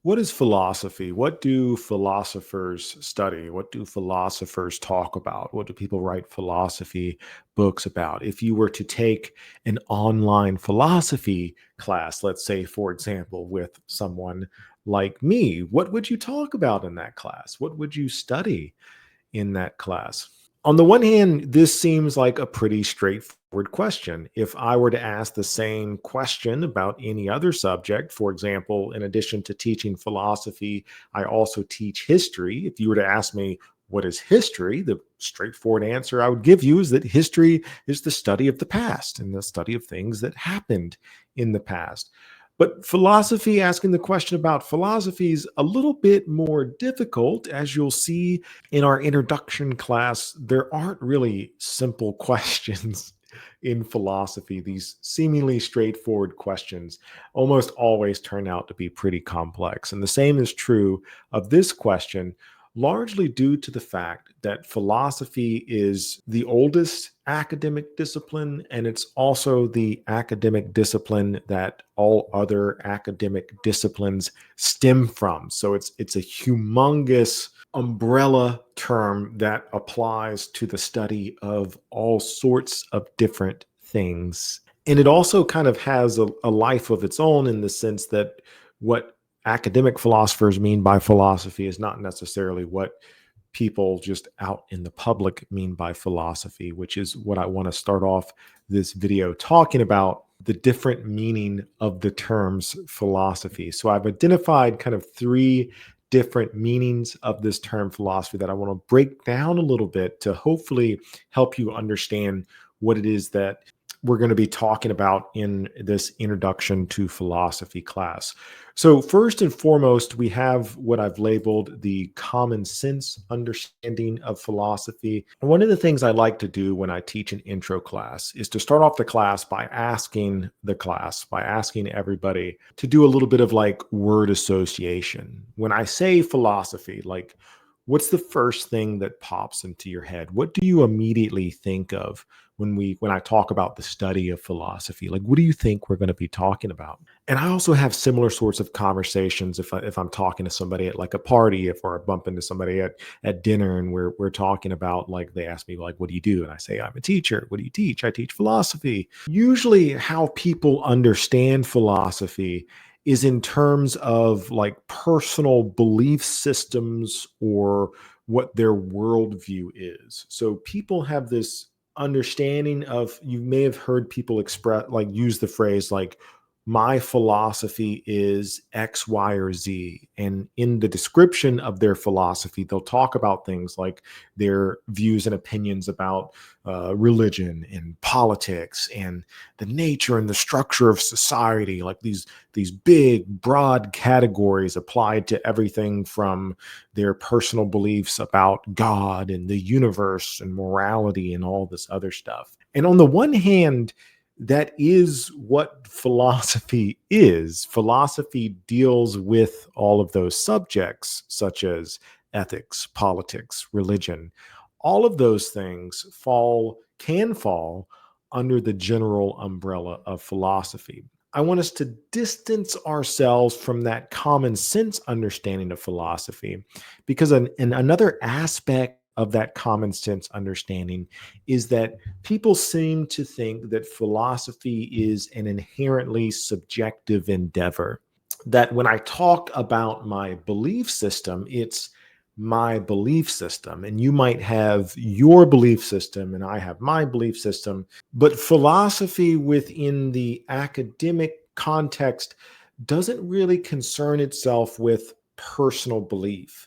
What is philosophy? What do philosophers study? What do philosophers talk about? What do people write philosophy books about? If you were to take an online philosophy class, let's say, for example, with someone like me, what would you talk about in that class? What would you study in that class? On the one hand, this seems like a pretty straightforward question. If I were to ask the same question about any other subject, for example, in addition to teaching philosophy, I also teach history. If you were to ask me, what is history? The straightforward answer I would give you is that history is the study of the past and the study of things that happened in the past. But philosophy, asking the question about philosophy, is a little bit more difficult. As you'll see in our introduction class, there aren't really simple questions in philosophy. These seemingly straightforward questions almost always turn out to be pretty complex. And the same is true of this question, largely due to the fact that philosophy is the oldest academic discipline, and it's also the academic discipline that all other academic disciplines stem from. So it's a humongous umbrella term that applies to the study of all sorts of different things. And it also kind of has a life of its own in the sense that what academic philosophers mean by philosophy is not necessarily what people just out in the public mean by philosophy, which is what I want to start off this video talking about, the different meaning of the terms philosophy. So I've identified kind of three different meanings of this term philosophy that I want to break down a little bit to hopefully help you understand what it is that we're going to be talking about in this introduction to philosophy class. So first and foremost, we have what I've labeled the common sense understanding of philosophy. And one of the things I like to do when I teach an intro class is to start off the class by asking everybody to do a little bit of like word association. When I say philosophy, like what's the first thing that pops into your head? What do you immediately think of when I talk about the study of philosophy? Like, what do you think we're going to be talking about? And I also have similar sorts of conversations if I'm talking to somebody at like a party, if or I bump into somebody at dinner and we're talking about, like, they ask me like, what do you do? And I say, I'm a teacher. What do you teach? I teach philosophy. Usually how people understand philosophy is in terms of like personal belief systems or what their worldview is. So people have this understanding of, you may have heard people express, like, use the phrase like, my philosophy is X, Y, or Z. And in the description of their philosophy, they'll talk about things like their views and opinions about religion and politics and the nature and the structure of society, like these big, broad categories applied to everything from their personal beliefs about God and the universe and morality and all this other stuff. And on the one hand, that is what philosophy is. Philosophy deals with all of those subjects, such as ethics, politics, religion. All of those things can fall under the general umbrella of philosophy. I want us to distance ourselves from that common sense understanding of philosophy because another aspect of that common sense understanding is that people seem to think that philosophy is an inherently subjective endeavor. That when I talk about my belief system, it's my belief system, and you might have your belief system, and I have my belief system. But philosophy within the academic context doesn't really concern itself with personal belief.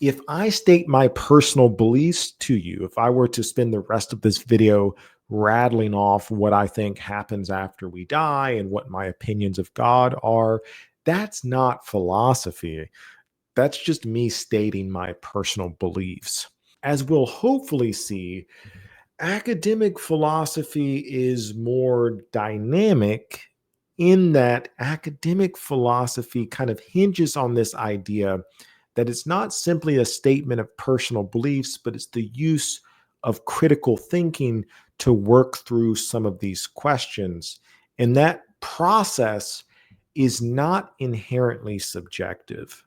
If I state my personal beliefs to you, if I were to spend the rest of this video rattling off what I think happens after we die and what my opinions of God are, that's not philosophy. That's just me stating my personal beliefs. As we'll hopefully see, academic philosophy is more dynamic in that academic philosophy kind of hinges on this idea that it's not simply a statement of personal beliefs, but it's the use of critical thinking to work through some of these questions. And that process is not inherently subjective.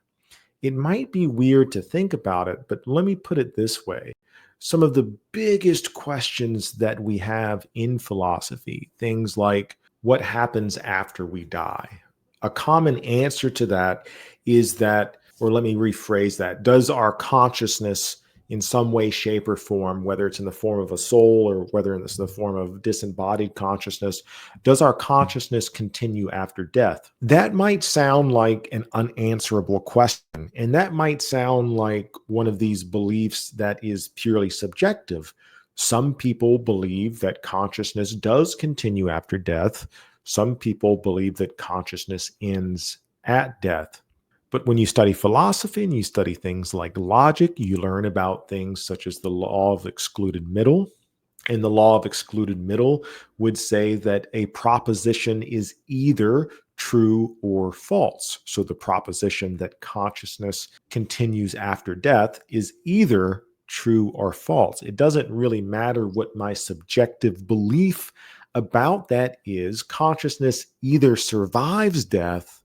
It might be weird to think about it, but let me put it this way. Some of the biggest questions that we have in philosophy, things like what happens after we die, a common answer to that is that, or let me rephrase that, does our consciousness in some way, shape, or form, whether it's in the form of a soul or whether it's in the form of disembodied consciousness, does our consciousness continue after death? That might sound like an unanswerable question, and that might sound like one of these beliefs that is purely subjective. Some people believe that consciousness does continue after death. Some people believe that consciousness ends at death. But when you study philosophy and you study things like logic, you learn about things such as the law of excluded middle. And the law of excluded middle would say that a proposition is either true or false. So the proposition that consciousness continues after death is either true or false. It doesn't really matter what my subjective belief about that is. Consciousness either survives death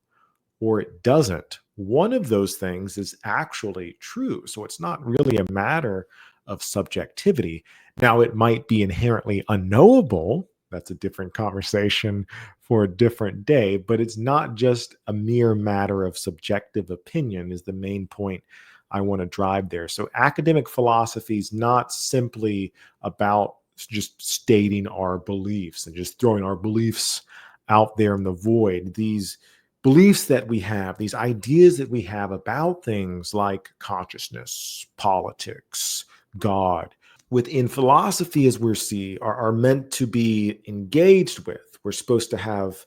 or it doesn't. One of those things is actually true. So it's not really a matter of subjectivity. Now, it might be inherently unknowable. That's a different conversation for a different day, but it's not just a mere matter of subjective opinion, is the main point I want to drive there. So, academic philosophy is not simply about just stating our beliefs and just throwing our beliefs out there in the void. These beliefs that we have, these ideas that we have about things like consciousness, politics, God, within philosophy, as we see, are meant to be engaged with. We're supposed to have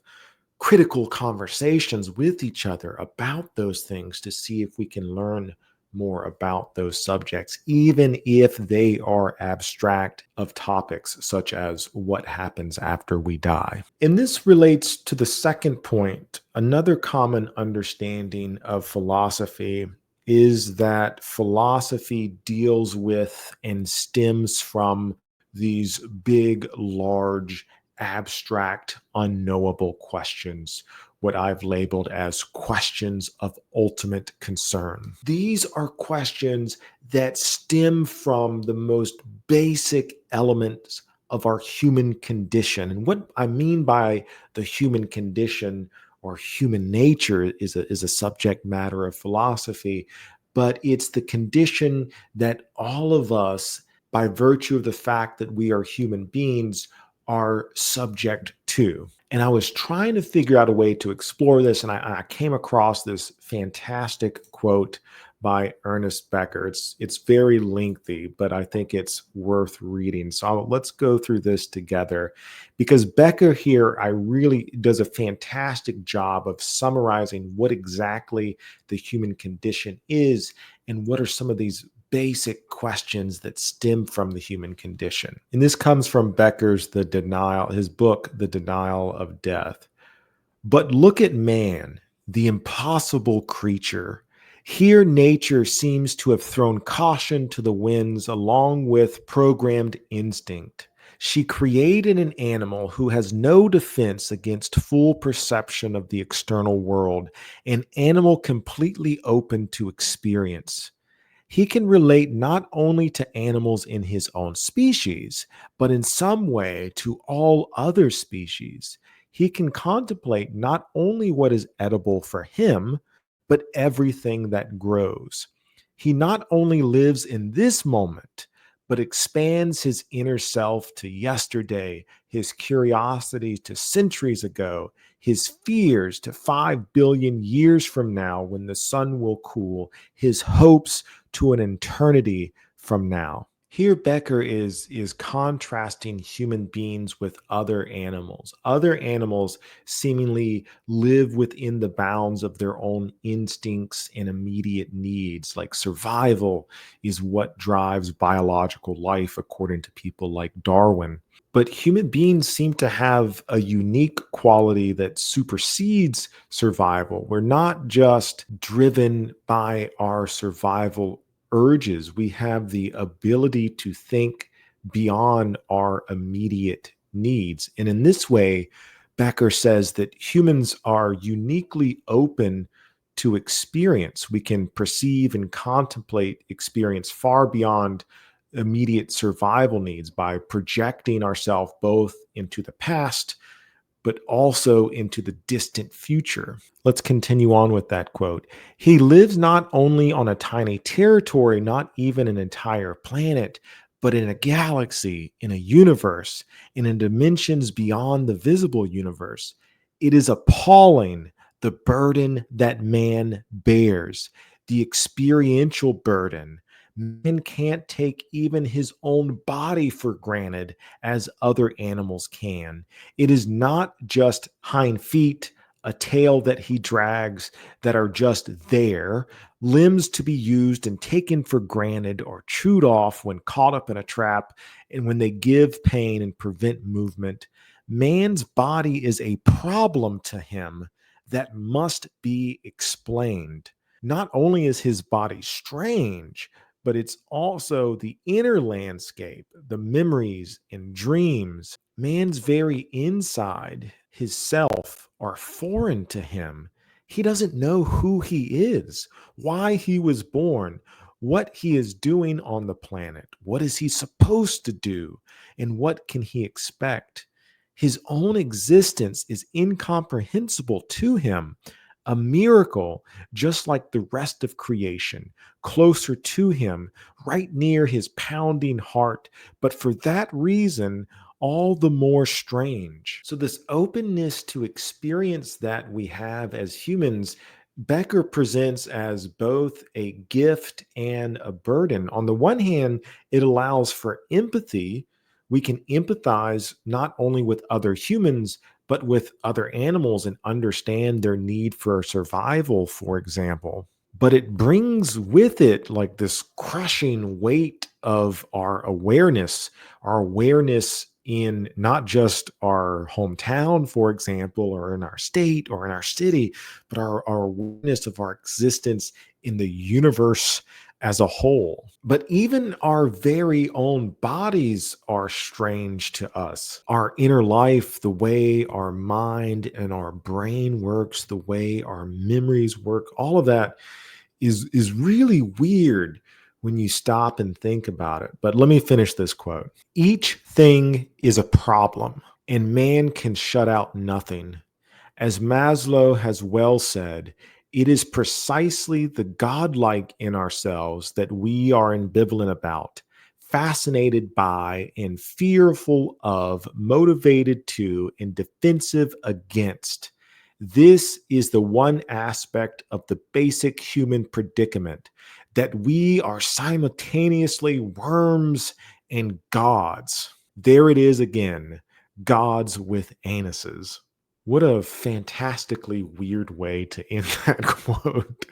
critical conversations with each other about those things to see if we can learn more about those subjects, even if they are abstract of topics such as what happens after we die. And this relates to the second point. Another common understanding of philosophy is that philosophy deals with and stems from these big, large, abstract, unknowable questions, what I've labeled as questions of ultimate concern. These are questions that stem from the most basic elements of our human condition. And what I mean by the human condition or human nature is a subject matter of philosophy, but it's the condition that all of us, by virtue of the fact that we are human beings, are subject to. And I was trying to figure out a way to explore this, and I came across this fantastic quote by Ernest Becker. It's very lengthy, but I think it's worth reading. So let's go through this together, because Becker here, I really does a fantastic job of summarizing what exactly the human condition is and what are some of these basic questions that stem from the human condition. And this comes from Becker's his book, The Denial of Death. But look at man, the impossible creature. Here, nature seems to have thrown caution to the winds along with programmed instinct. She created an animal who has no defense against full perception of the external world, an animal completely open to experience. He can relate not only to animals in his own species, but in some way to all other species. He can contemplate not only what is edible for him, but everything that grows. He not only lives in this moment, but expands his inner self to yesterday, his curiosity to centuries ago, his fears to 5 billion years from now when the sun will cool, his hopes to an eternity from now. Here, Becker is contrasting human beings with other animals. Other animals seemingly live within the bounds of their own instincts and immediate needs, like survival is what drives biological life, according to people like Darwin. But human beings seem to have a unique quality that supersedes survival. We're not just driven by our survival urges. We have the ability to think beyond our immediate needs. And in this way, Becker says that humans are uniquely open to experience. We can perceive and contemplate experience far beyond immediate survival needs by projecting ourselves both into the past but also into the distant future. Let's continue on with that quote. He lives not only on a tiny territory, not even an entire planet, but in a galaxy, in a universe, in dimensions beyond the visible universe. It is appalling the burden that man bears, the experiential burden. Man can't take even his own body for granted as other animals can. It is not just hind feet, a tail that he drags that are just there, limbs to be used and taken for granted or chewed off when caught up in a trap and when they give pain and prevent movement. Man's body is a problem to him that must be explained. Not only is his body strange, but it's also the inner landscape, the memories and dreams. Man's very inside, his self, are foreign to him. He doesn't know who he is, why he was born, what he is doing on the planet, what is he supposed to do, and what can he expect. His own existence is incomprehensible to him, a miracle just like the rest of creation, closer to him, right near his pounding heart, but for that reason, all the more strange. So, this openness to experience that we have as humans, Becker presents as both a gift and a burden. On the one hand, it allows for empathy. We can empathize not only with other humans, but with other animals and understand their need for survival, for example. But it brings with it like this crushing weight of our awareness in not just our hometown, for example, or in our state or in our city, but our awareness of our existence in the universe as a whole. But even our very own bodies are strange to us. Our inner life, the way our mind and our brain works, the way our memories work, all of that is really weird when you stop and think about it. But let me finish this quote. Each thing is a problem, and man can shut out nothing. As Maslow has well said, it is precisely the godlike in ourselves that we are ambivalent about, fascinated by, and fearful of, motivated to, and defensive against. This is the one aspect of the basic human predicament that we are simultaneously worms and gods. There it is again, gods with anuses. What a fantastically weird way to end that quote.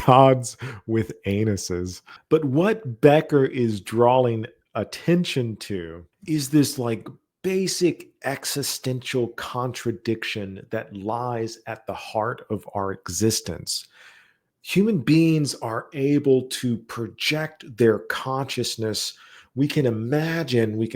Gods with anuses. But what Becker is drawing attention to is this like basic existential contradiction that lies at the heart of our existence. Human beings are able to project their consciousness. We can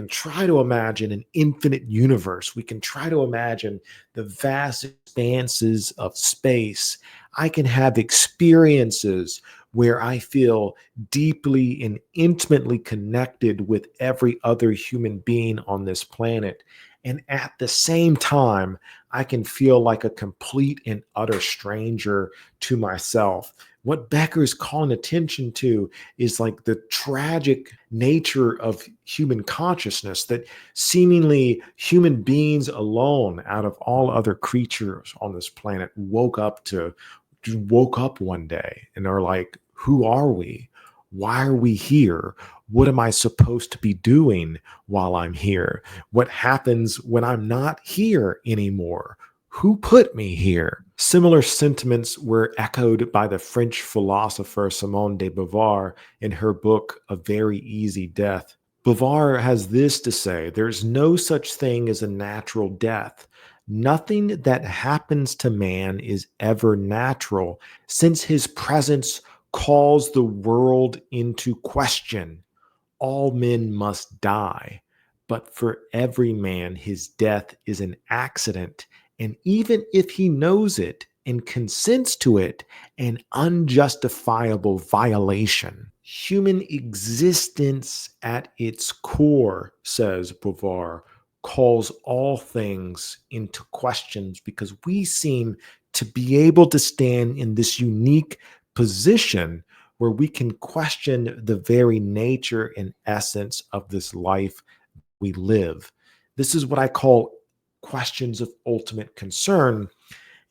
try to imagine an infinite universe. We can try to imagine the vast expanses of space. I can have experiences where I feel deeply and intimately connected with every other human being on this planet. And at the same time, I can feel like a complete and utter stranger to myself. What Becker's calling attention to is like the tragic nature of human consciousness, that seemingly human beings alone out of all other creatures on this planet woke up one day and are like, who are we? Why are we here? What am I supposed to be doing while I'm here? What happens when I'm not here anymore? Who put me here? Similar sentiments were echoed by the French philosopher Simone de Beauvoir in her book, A Very Easy Death. Beauvoir has this to say: there's no such thing as a natural death. Nothing that happens to man is ever natural, since his presence calls the world into question. All men must die, but for every man, his death is an accident, And even if he knows it and consents to it, an unjustifiable violation. Human existence at its core, says Beauvoir, calls all things into questions because we seem to be able to stand in this unique position where we can question the very nature and essence of this life we live. This is what I call questions of ultimate concern.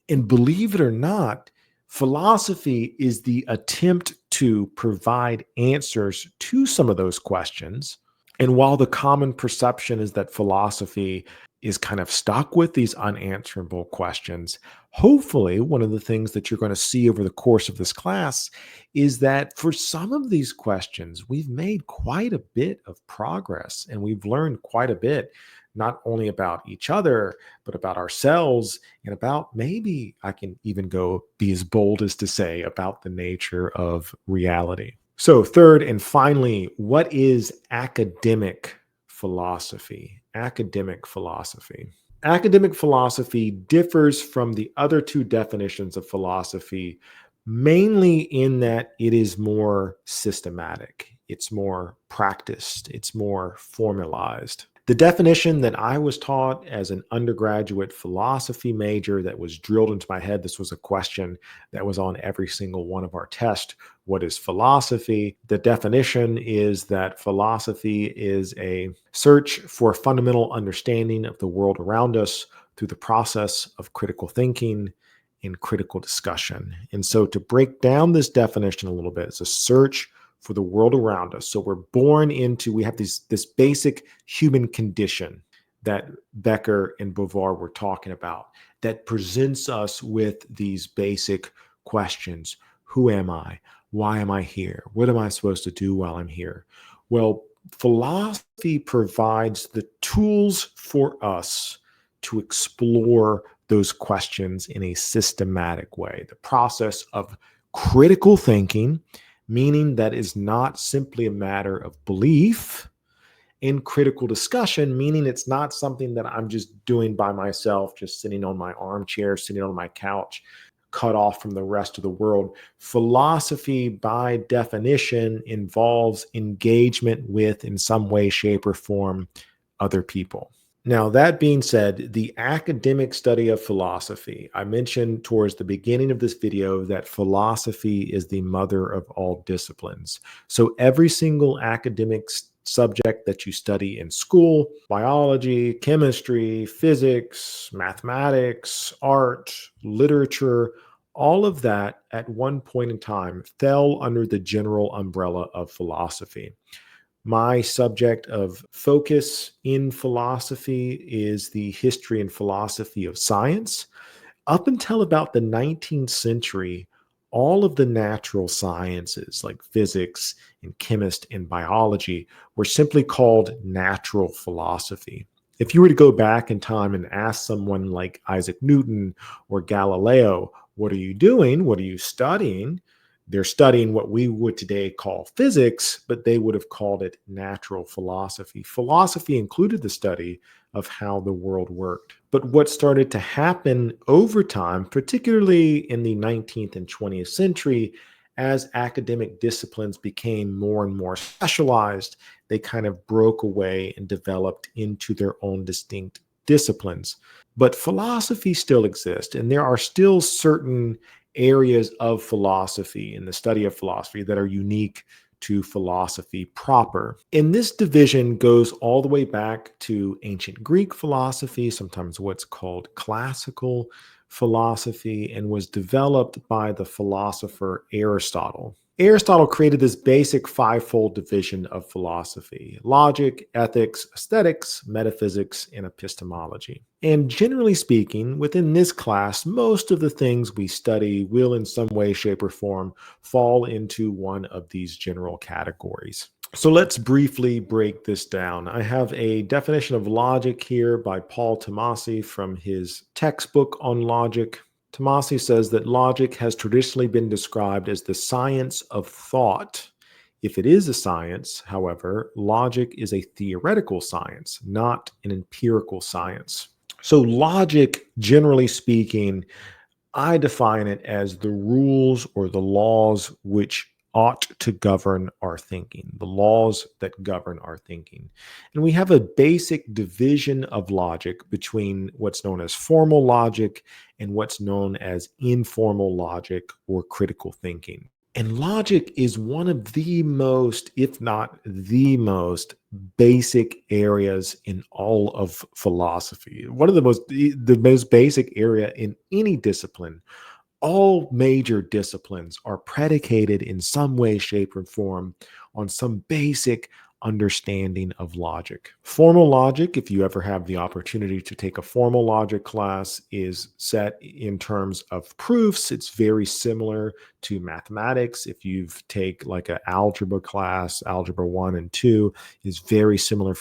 And believe it or not, philosophy is the attempt to provide answers to some of those questions. And while the common perception is that philosophy is kind of stuck with these unanswerable questions, hopefully, one of the things that you're going to see over the course of this class is that for some of these questions, we've made quite a bit of progress and we've learned quite a bit, not only about each other, but about ourselves and about maybe I can even go be as bold as to say about the nature of reality. So, third and finally, what is academic philosophy? Academic philosophy. Academic philosophy differs from the other two definitions of philosophy mainly in that it is more systematic, it's more practiced, it's more formalized. The definition that I was taught as an undergraduate philosophy major that was drilled into my head, this was a question that was on every single one of our tests. What is philosophy? The definition is that philosophy is a search for a fundamental understanding of the world around us through the process of critical thinking and critical discussion. And so, to break down this definition a little bit, it's a search for the world around us. So we're born into, we have this basic human condition that Becker and Beauvoir were talking about that presents us with these basic questions. Who am I? Why am I here? What am I supposed to do while I'm here? Well, philosophy provides the tools for us to explore those questions in a systematic way. The process of critical thinking, meaning that is not simply a matter of belief, in critical discussion, meaning it's not something that I'm just doing by myself, just sitting on my armchair, sitting on my couch, cut off from the rest of the world. Philosophy, by definition, involves engagement with, in some way, shape, or form, other people. Now, that being said, the academic study of philosophy, I mentioned towards the beginning of this video that philosophy is the mother of all disciplines. So every single academic subject that you study in school, biology, chemistry, physics, mathematics, art, literature, all of that at one point in time fell under the general umbrella of philosophy. My subject of focus in philosophy is the history and philosophy of science. Up until about the 19th century, all of the natural sciences like physics and chemistry and biology were simply called natural philosophy. If you were to go back in time and ask someone like Isaac Newton or Galileo, what are you doing? What are you studying? They're studying what we would today call physics, but they would have called it natural philosophy. Philosophy included the study of how the world worked. But what started to happen over time, particularly in the 19th and 20th century, as academic disciplines became more and more specialized, they kind of broke away and developed into their own distinct disciplines. But philosophy still exists, and there are still certain areas of philosophy in the study of philosophy that are unique to philosophy proper. And this division goes all the way back to ancient Greek philosophy, sometimes what's called classical philosophy, and was developed by the philosopher Aristotle. Aristotle created this basic fivefold division of philosophy: logic, ethics, aesthetics, metaphysics, and epistemology. And generally speaking, within this class, most of the things we study will in some way, shape, or form fall into one of these general categories. So let's briefly break this down. I have a definition of logic here by Paul Tomasi from his textbook on logic. Tomasi says that logic has traditionally been described as the science of thought. If it is a science, however, logic is a theoretical science, not an empirical science. So, logic, generally speaking, I define it as the rules or the laws which ought to govern our thinking, the laws that govern our thinking. And we have a basic division of logic between what's known as formal logic and what's known as informal logic or critical thinking. And logic is one of the most, if not the most, basic areas in all of philosophy. One of the most basic area in any discipline. All major disciplines are predicated in some way, shape, or form on some basic understanding of logic. Formal logic, if you ever have the opportunity to take a formal logic class, is set in terms of proofs. It's very similar to mathematics. If you've take like an algebra class, algebra 1 and 2 is very similar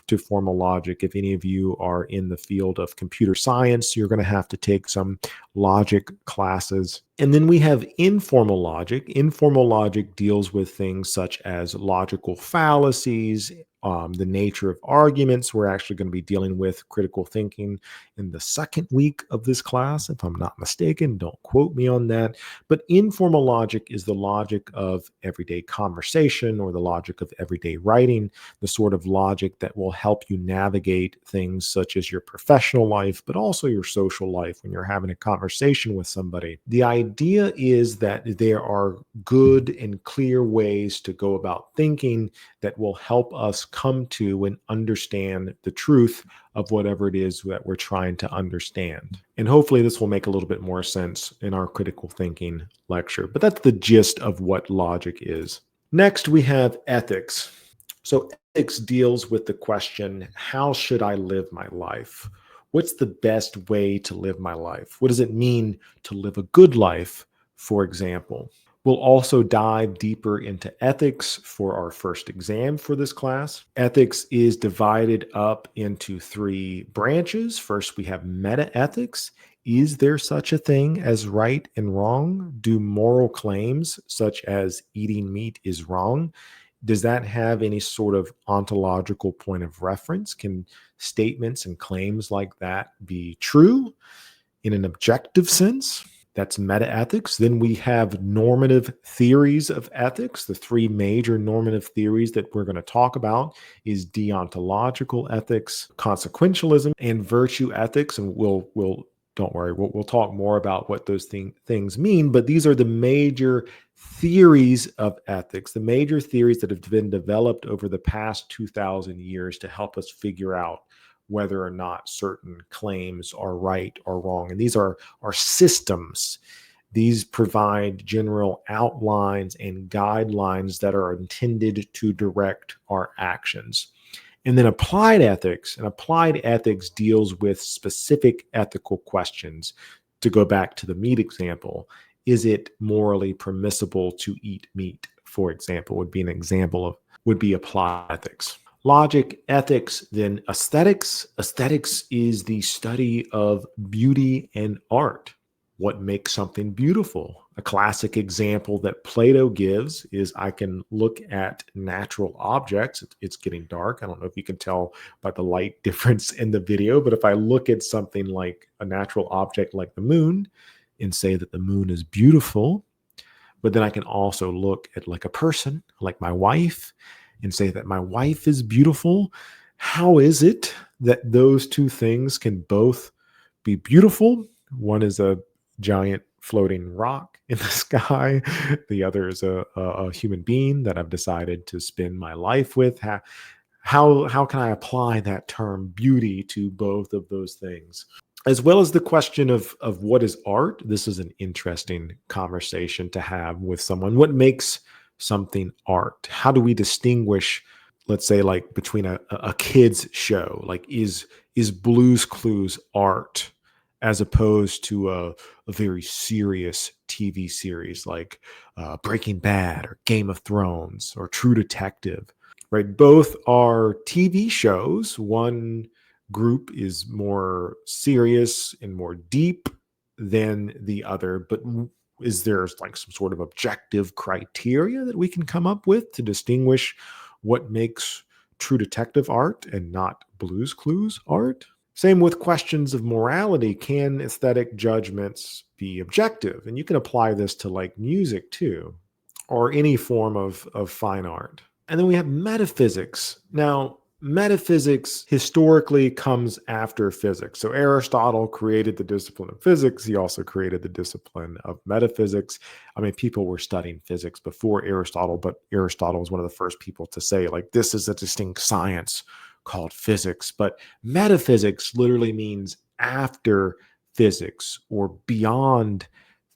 to formal logic. If any of you are in the field of computer science, you're going to have to take some logic classes. And then we have informal logic. Informal logic deals with things such as logical fallacies, the nature of arguments. We're actually going to be dealing with critical thinking in the second week of this class, if I'm not mistaken. Don't quote me on that. But informal logic is the logic of everyday conversation or the logic of everyday writing, the sort of logic that will help you navigate things such as your professional life, but also your social life when you're having a conversation with somebody. The idea is that there are good and clear ways to go about thinking that will help us come to and understand the truth of whatever it is that we're trying to understand. And hopefully, this will make a little bit more sense in our critical thinking lecture. But that's the gist of what logic is. Next, we have ethics. So, ethics deals with the question, how should I live my life? What's the best way to live my life? What does it mean to live a good life, for example? We'll also dive deeper into ethics for our first exam for this class. Ethics is divided up into three branches. First, we have meta ethics. Is there such a thing as right and wrong? Do moral claims such as eating meat is wrong? Does that have any sort of ontological point of reference? Can statements and claims like that be true in an objective sense? That's meta ethics. Then we have normative theories of ethics. The three major normative theories that we're going to talk about is deontological ethics, consequentialism, and virtue ethics. And we'll don't worry, we'll talk more about what those things mean. But these are the major theories of ethics, the major theories that have been developed over the past 2,000 years to help us figure out whether or not certain claims are right or wrong. And these are systems. These provide general outlines and guidelines that are intended to direct our actions. And then applied ethics, and applied ethics deals with specific ethical questions. To go back to the meat example, is it morally permissible to eat meat, for example, would be an example of, would be applied ethics. Logic, ethics, then aesthetics. Aesthetics is the study of beauty and art. What makes something beautiful? A classic example that Plato gives is I can look at natural objects. It's getting dark. I don't know if you can tell by the light difference in the video, but if I look at something like a natural object like the moon and say that the moon is beautiful, but then I can also look at like a person, like my wife, and say that my wife is beautiful. How is it that those two things can both be beautiful? One is a giant floating rock in the sky. The other is a human being that I've decided to spend my life with. How can I apply that term beauty to both of those things? As well as the question of what is art. This is an interesting conversation to have with someone. What makes something art? How do we distinguish, let's say, like between a kid's show? Like is Blue's Clues art as opposed to a very serious TV series like Breaking Bad or Game of Thrones or True Detective? Right, both are TV shows. One group is more serious and more deep than the other, but is there like some sort of objective criteria that we can come up with to distinguish what makes True Detective art and not Blue's Clues art? Same with questions of morality. Can aesthetic judgments be objective? And you can apply this to like music too, or any form of fine art. And then we have metaphysics. Now, metaphysics historically comes after physics. So Aristotle created the discipline of physics. He also created the discipline of metaphysics. I mean, people were studying physics before Aristotle, but Aristotle was one of the first people to say, like, this is a distinct science called physics. But metaphysics literally means after physics or beyond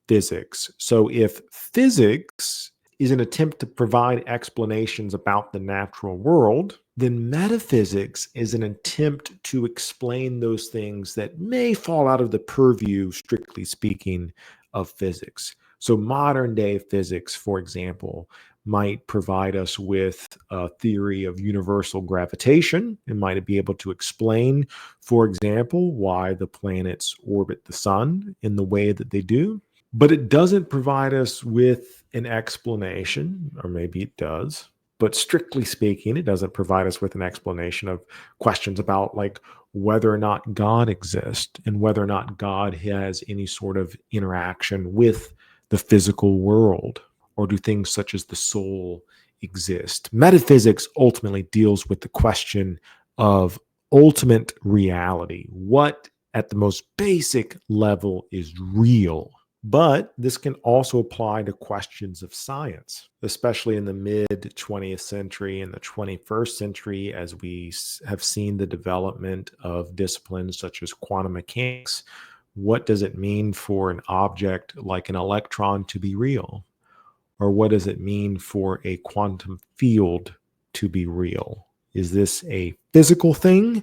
physics. So if physics is an attempt to provide explanations about the natural world, then metaphysics is an attempt to explain those things that may fall out of the purview, strictly speaking, of physics. So modern day physics, for example, might provide us with a theory of universal gravitation and might be able to explain, for example, why the planets orbit the sun in the way that they do. But it doesn't provide us with an explanation, or maybe it does, but strictly speaking, it doesn't provide us with an explanation of questions about like whether or not God exists and whether or not God has any sort of interaction with the physical world, or do things such as the soul exist. Metaphysics ultimately deals with the question of ultimate reality. What at the most basic level is real? But this can also apply to questions of science, especially in the mid 20th century and the 21st century, as we have seen the development of disciplines such as quantum mechanics. What does it mean for an object like an electron to be real? Or what does it mean for a quantum field to be real? Is this a physical thing?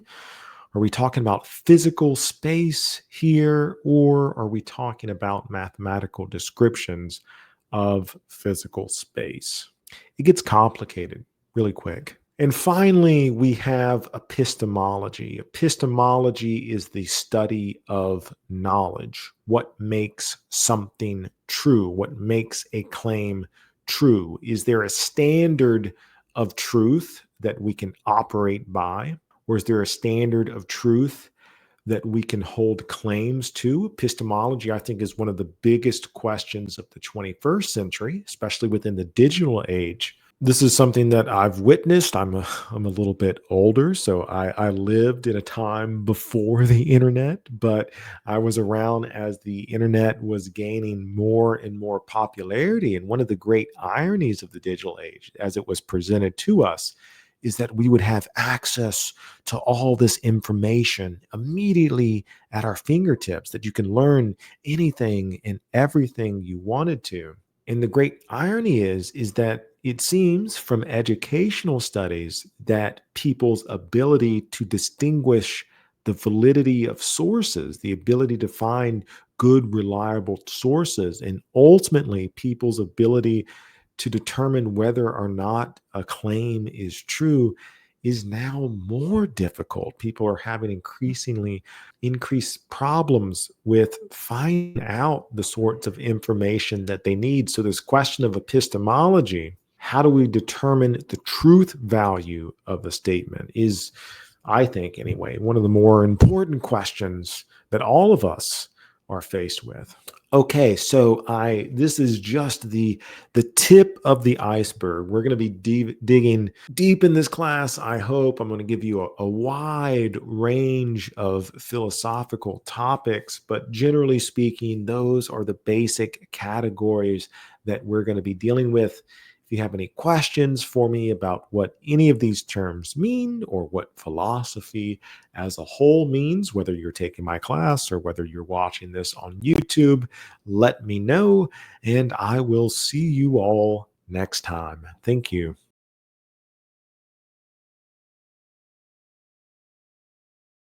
Are we talking about physical space here, or are we talking about mathematical descriptions of physical space? It gets complicated really quick. And finally, we have epistemology. Epistemology is the study of knowledge. What makes something true? What makes a claim true? Is there a standard of truth that we can operate by? Or is there a standard of truth that we can hold claims to? Epistemology, I think, is one of the biggest questions of the 21st century, especially within the digital age. This is something that I've witnessed. I'm a little bit older, so I lived in a time before the internet, but I was around as the internet was gaining more and more popularity. And one of the great ironies of the digital age, as it was presented to us, is that we would have access to all this information immediately at our fingertips, that you can learn anything and everything you wanted to. And the great irony is that it seems from educational studies that people's ability to distinguish the validity of sources, the ability to find good, reliable sources, and ultimately people's ability to determine whether or not a claim is true is now more difficult. People are having increasingly increased problems with finding out the sorts of information that they need. So this question of epistemology, how do we determine the truth value of a statement, is, I think anyway, one of the more important questions that all of us are faced with. Okay, so this is just the tip of the iceberg. We're going to be digging deep in this class. I hope I'm going to give you a wide range of philosophical topics, but generally speaking, those are the basic categories that we're going to be dealing with. If you have any questions for me about what any of these terms mean or what philosophy as a whole means, whether you're taking my class or whether you're watching this on YouTube, let me know, and I will see you all next time. Thank you.